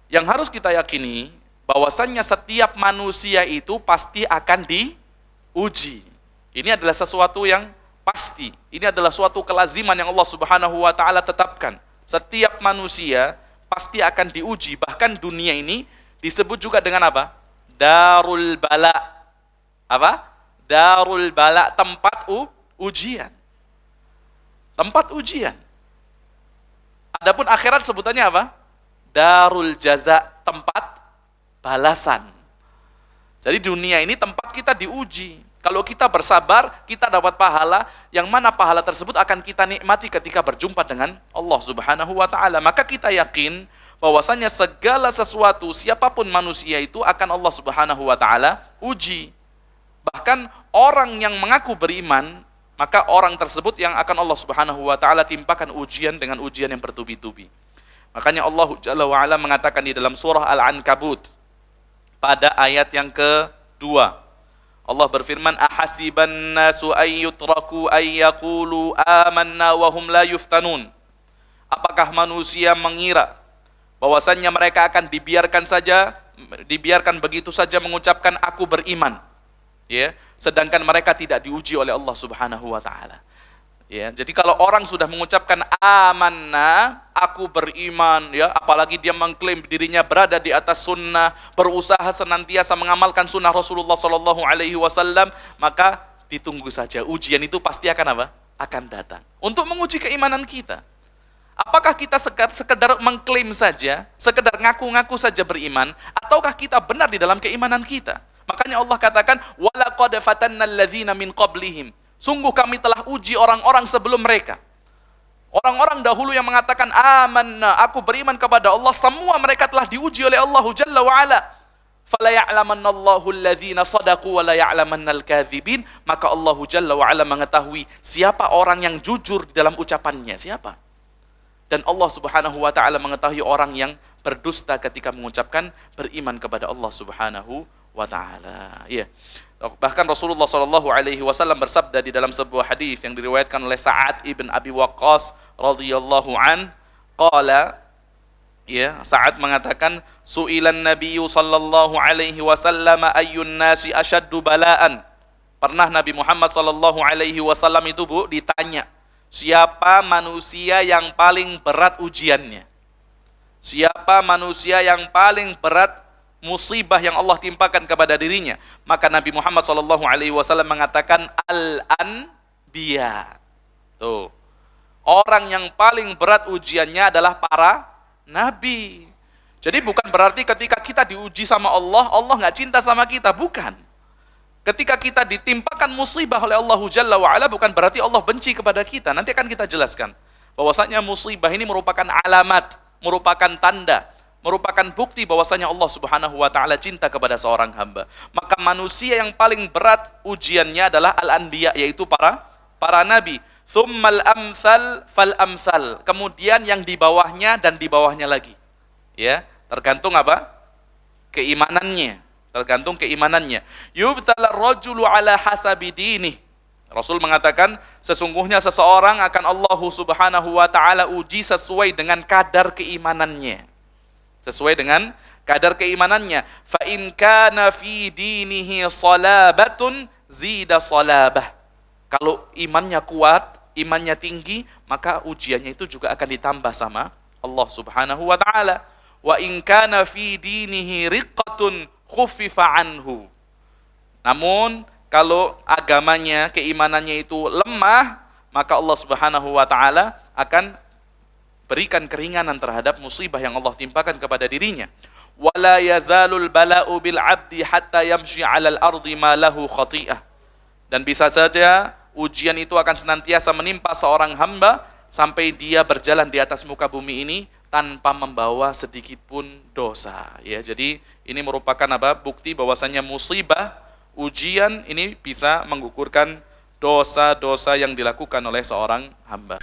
Yang harus kita yakini bahwasannya setiap manusia itu pasti akan diuji. Ini adalah sesuatu yang pasti. Ini adalah suatu kelaziman yang Allah Subhanahu wa taala tetapkan. Setiap manusia pasti akan diuji. Bahkan dunia ini disebut juga dengan apa? Darul bala. Apa? Darul bala, tempat ujian. Tempat ujian. Adapun akhirat sebutannya apa? Darul jaza, tempat balasan. Jadi dunia ini tempat kita diuji. Kalau kita bersabar, kita dapat pahala, yang mana pahala tersebut akan kita nikmati ketika berjumpa dengan Allah Subhanahu wa taala. Maka kita yakin bahwasanya segala sesuatu, siapapun manusia itu akan Allah Subhanahu wa taala uji. Bahkan orang yang mengaku beriman, maka orang tersebut yang akan Allah Subhanahu wa taala timpakan ujian dengan ujian yang bertubi-tubi. Makanya Allah Jalla wa Ala mengatakan di dalam surah Al-Ankabut pada ayat yang kedua, Allah berfirman, ahasiban nasu ayyutraku ayyaqulu amanna wa hum la yuftanun. Apakah manusia mengira bahwasannya mereka akan dibiarkan begitu saja mengucapkan aku beriman, ya, sedangkan mereka tidak diuji oleh Allah Subhanahu wa taala. Ya, jadi kalau orang sudah mengucapkan amanna, aku beriman, ya, apalagi dia mengklaim dirinya berada di atas sunnah, berusaha senantiasa mengamalkan sunnah Rasulullah Sallallahu Alaihi Wasallam, maka ditunggu saja ujian itu pasti akan apa? Akan datang untuk menguji keimanan kita. Apakah kita sekedar mengklaim saja, sekedar ngaku-ngaku saja beriman, ataukah kita benar di dalam keimanan kita? Makanya Allah katakan, walaqad fatannal ladzina min qablihim. Sungguh kami telah uji orang-orang sebelum mereka. Orang-orang dahulu yang mengatakan amanna, aku beriman kepada Allah, semua mereka telah diuji oleh Allah Jalla wa Ala. Fala ya'lamannallahu alladzina sadaqu wa la ya'lamannal kadzibin. Maka Allah Jalla wa Ala mengetahui siapa orang yang jujur di dalam ucapannya, siapa. Dan Allah Subhanahu wa taala mengetahui orang yang berdusta ketika mengucapkan beriman kepada Allah Subhanahu wa taala. Ya. Bahkan Rasulullah Shallallahu Alaihi Wasallam bersabda di dalam sebuah hadis yang diriwayatkan oleh Sa'ad ibn Abi Waqqas radhiyallahu an, qala, ya, Sa'ad mengatakan, su'ilan Nabiyyu Sallallahu Alaihi Wasallam ayyun nasi ashaddu bala'an. Pernah Nabi Muhammad Sallallahu Alaihi Wasallam itu, Bu, ditanya, siapa manusia yang paling berat ujiannya? Siapa manusia yang paling berat musibah yang Allah timpakan kepada dirinya? Maka Nabi Muhammad SAW mengatakan al-anbiya. Tuh, orang yang paling berat ujiannya adalah para nabi. Jadi bukan berarti ketika kita diuji sama Allah, Allah nggak cinta sama kita, bukan. Ketika kita ditimpakan musibah oleh Allah Jalla wa Ala, bukan berarti Allah benci kepada kita. Nanti akan kita jelaskan bahwasanya musibah ini merupakan alamat, merupakan tanda, merupakan bukti bahwasanya Allah Subhanahu wa taala cinta kepada seorang hamba. Maka manusia yang paling berat ujiannya adalah al-anbiya, yaitu para nabi. Tsummal amsal fal amsal. Kemudian yang di bawahnya dan di bawahnya lagi. Ya, tergantung apa? Keimanannya. Tergantung keimanannya. Yubtala rajulu ala hasabi dinih. Rasul mengatakan sesungguhnya seseorang akan Allah Subhanahu wa taala uji sesuai dengan kadar keimanannya. Sesuai dengan kadar keimanannya. Fa in kana fi dinihi salabatun zida salabah. Kalau imannya kuat, imannya tinggi, maka ujiannya itu juga akan ditambah sama Allah Subhanahu wa taala. Wa in kana fi dinihi riqqatun khuffifa anhu. Namun kalau agamanya, keimanannya itu lemah, maka Allah Subhanahu wa taala akan berikan keringanan terhadap musibah yang Allah timpakan kepada dirinya. Wala yazalul bala'u bil 'abdi hatta yamshi 'alal ardi ma lahu khati'ah. Dan bisa saja ujian itu akan senantiasa menimpa seorang hamba sampai dia berjalan di atas muka bumi ini tanpa membawa sedikit pun dosa. Ya, jadi ini merupakan apa? Bukti bahwasanya musibah, ujian ini bisa menggugurkan dosa-dosa yang dilakukan oleh seorang hamba.